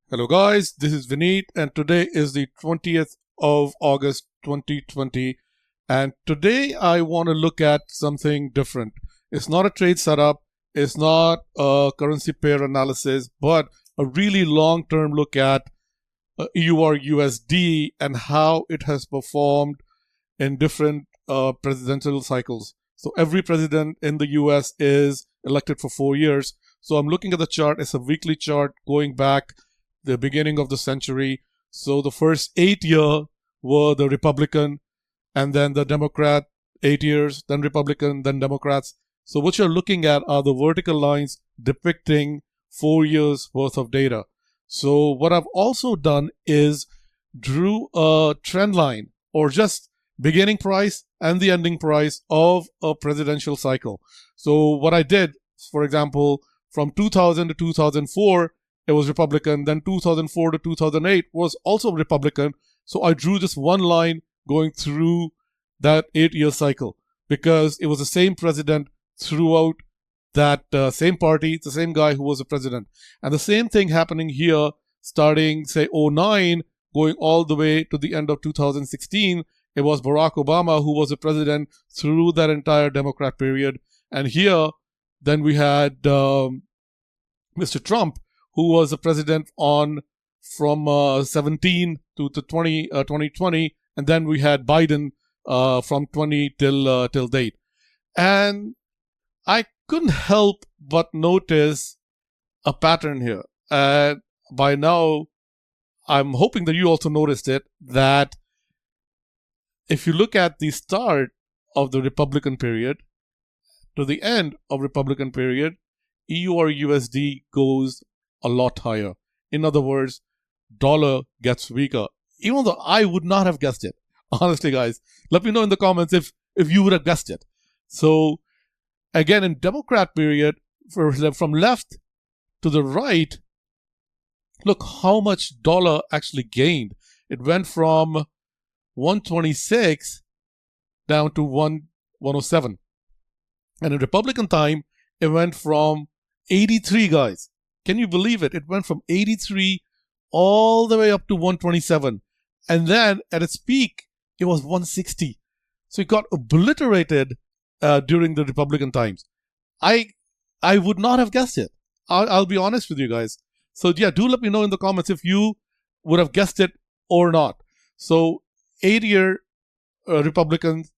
Hello guys, this is Vinit and today is the 20th of August 2020 and today I want to look at something different. It's not a trade setup, it's not a currency pair analysis, but a really long-term look at EUR USD and how it has performed in different presidential cycles. So every president in the US is elected for 4 years. So I'm looking at the chart, it's a weekly chart going back the beginning of the century. So the first 8 years were the Republican, and then the Democrat, 8 years, then Republican, then Democrats. So what you're looking at are the vertical lines depicting 4 years worth of data. So what I've also done is drew a trend line or just beginning price and the ending price of a presidential cycle. So what I did, for example, from 2000 to 2004, it was Republican. Then 2004 to 2008 was also Republican. So I drew just one line going through that 8-year cycle because it was the same president throughout that same party, the same guy who was the president. And the same thing happening here starting, say, 09, going all the way to the end of 2016. It was Barack Obama who was the president through that entire Democrat period. And here, then we had Mr. Trump, who was the president from 17 to 2020, and then we had Biden from 20 till date. And I couldn't help but notice a pattern here. By now, I'm hoping that you also noticed it, that if you look at the start of the Republican period to the end of Republican period, EUR USD goes a lot higher. In other words, dollar gets weaker. Even though I would not have guessed it. Honestly, guys, let me know in the comments if you would have guessed it. So, again, in Democrat period, from left to the right, look how much dollar actually gained. It went from 126 down to 107. And in Republican time, it went from 83, guys. Can you believe it? It went from 83 all the way up to 127. And then at its peak, it was 160. So it got obliterated during the Republican times. I would not have guessed it. I'll be honest with you guys. So yeah, do let me know in the comments if you would have guessed it or not. So 8-year Republican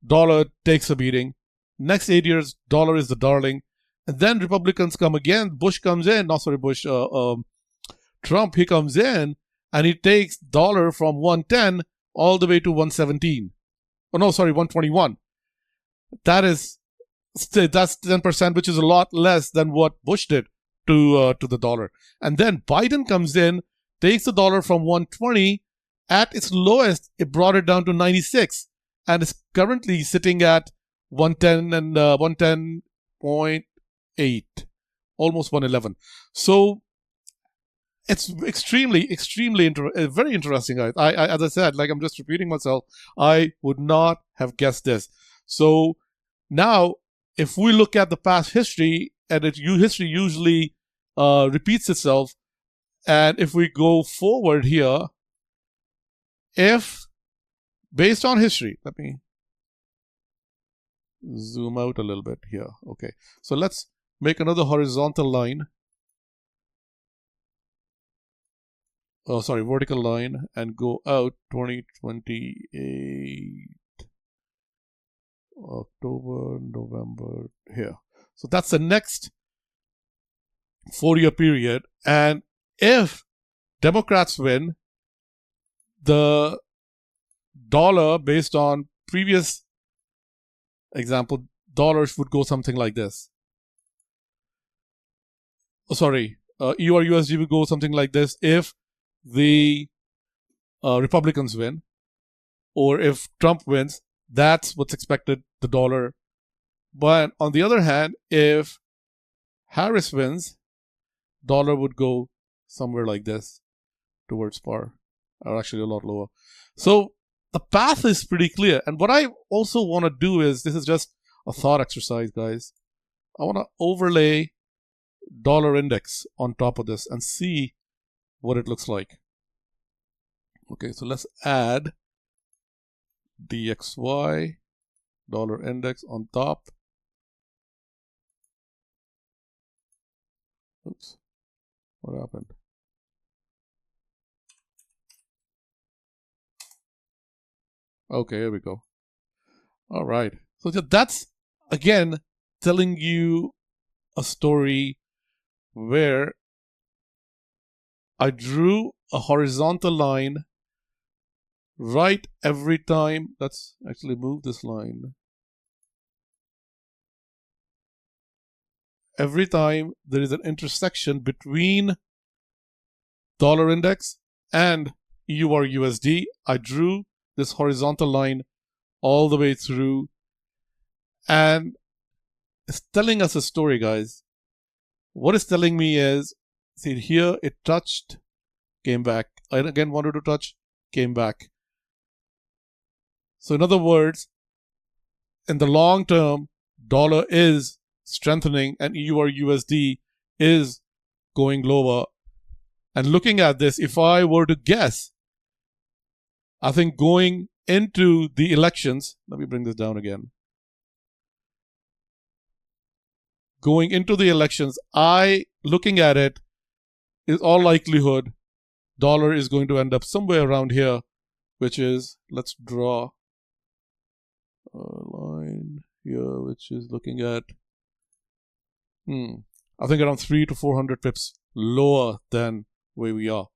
dollar takes a beating. Next 8 years, dollar is the darling. And then Republicans come again. Bush comes in. No, sorry, Bush. Trump, he comes in and he takes dollar from 110 all the way to 117. Oh, no, sorry, 121. That's 10%, which is a lot less than what Bush did to the dollar. And then Biden comes in, takes the dollar from 120. At its lowest, it brought it down to 96. And is currently sitting at 110 and 110.8, almost 111. So it's extremely very interesting, guys. I as I said, like I'm just repeating myself, I would not have guessed this. So now, if we look at the past history, and history usually repeats itself, and if we go forward here, if based on history, let me zoom out a little bit here. Okay, so let's make another horizontal line. Oh, sorry, vertical line, and go out 2028 October, November here. So that's the next 4-year period. And if Democrats win, the dollar, based on previous example, dollars would go something like this. Oh, sorry, EUR USD would go something like this if the Republicans win, or if Trump wins. That's what's expected, the dollar. But on the other hand, if Harris wins, dollar would go somewhere like this towards par, or actually a lot lower. So the path is pretty clear. And what I also want to do is, this is just a thought exercise, guys. I want to overlay dollar index on top of this and see what it looks like. Okay, so let's add DXY dollar index on top. Oops, what happened? Okay, here we go. All right, so that's again telling you a story where I drew a horizontal line right every time. Let's actually move this line. Every time there is an intersection between dollar index and EUR USD, I drew this horizontal line all the way through, and it's telling us a story, guys. What it's telling me is, see here, it touched, came back. I again wanted to touch, came back. So in other words, in the long term, dollar is strengthening and EUR USD is going lower. And looking at this, if I were to guess, I think going into the elections, let me bring this down again. Going into the elections, looking at it, is all likelihood dollar is going to end up somewhere around here, which is, let's draw a line here, which is looking at, I think around 300 to 400 pips lower than where we are.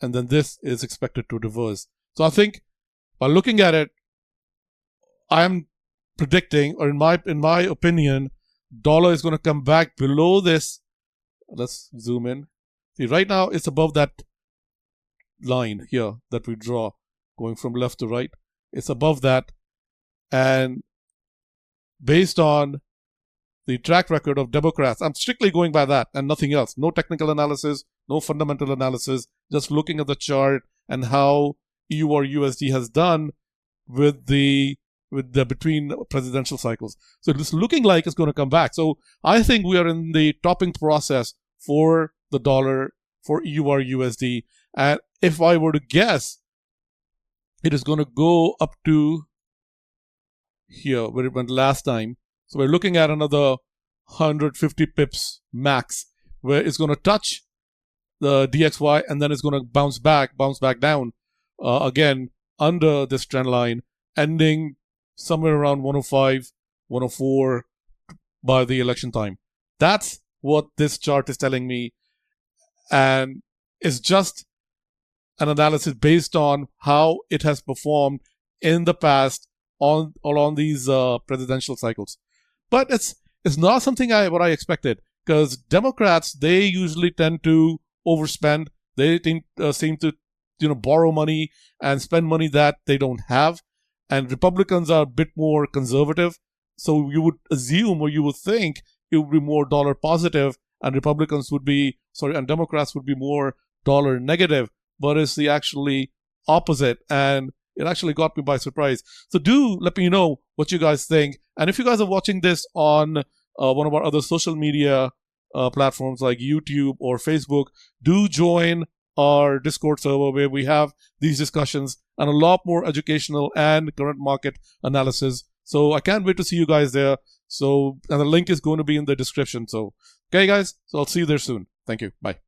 And then this is expected to reverse. So I think by looking at it, I'm predicting, or in my opinion, dollar is going to come back below this. Let's zoom in. See, right now it's above that line here that we draw, going from left to right. It's above that. And based on the track record of Democrats, I'm strictly going by that and nothing else. No technical analysis, no fundamental analysis, just looking at the chart and how EUR USD has done with the between presidential cycles. So it's looking like it's going to come back. So I think we are in the topping process for the dollar, for EUR USD. And if I were to guess, it is going to go up to here where it went last time. So we're looking at another 150 pips max, where it's going to touch the DXY and then it's going to bounce back down again under this trend line, ending somewhere around 105, 104 by the election time. That's what this chart is telling me. And it's just an analysis based on how it has performed in the past along these presidential cycles. But it's not something what I expected, because Democrats, they usually tend to overspend. They seem to borrow money and spend money that they don't have. And Republicans are a bit more conservative. So you would assume, or you would think, it would be more dollar positive, and and Democrats would be more dollar negative. But it's the actually opposite, and it actually got me by surprise. So do let me know what you guys think. And if you guys are watching this on one of our other social media platforms like YouTube or Facebook, do join our Discord server where we have these discussions and a lot more educational and current market analysis. So I can't wait to see you guys there. So, and the link is going to be in the description. So, okay guys, so I'll see you there soon. Thank you. Bye.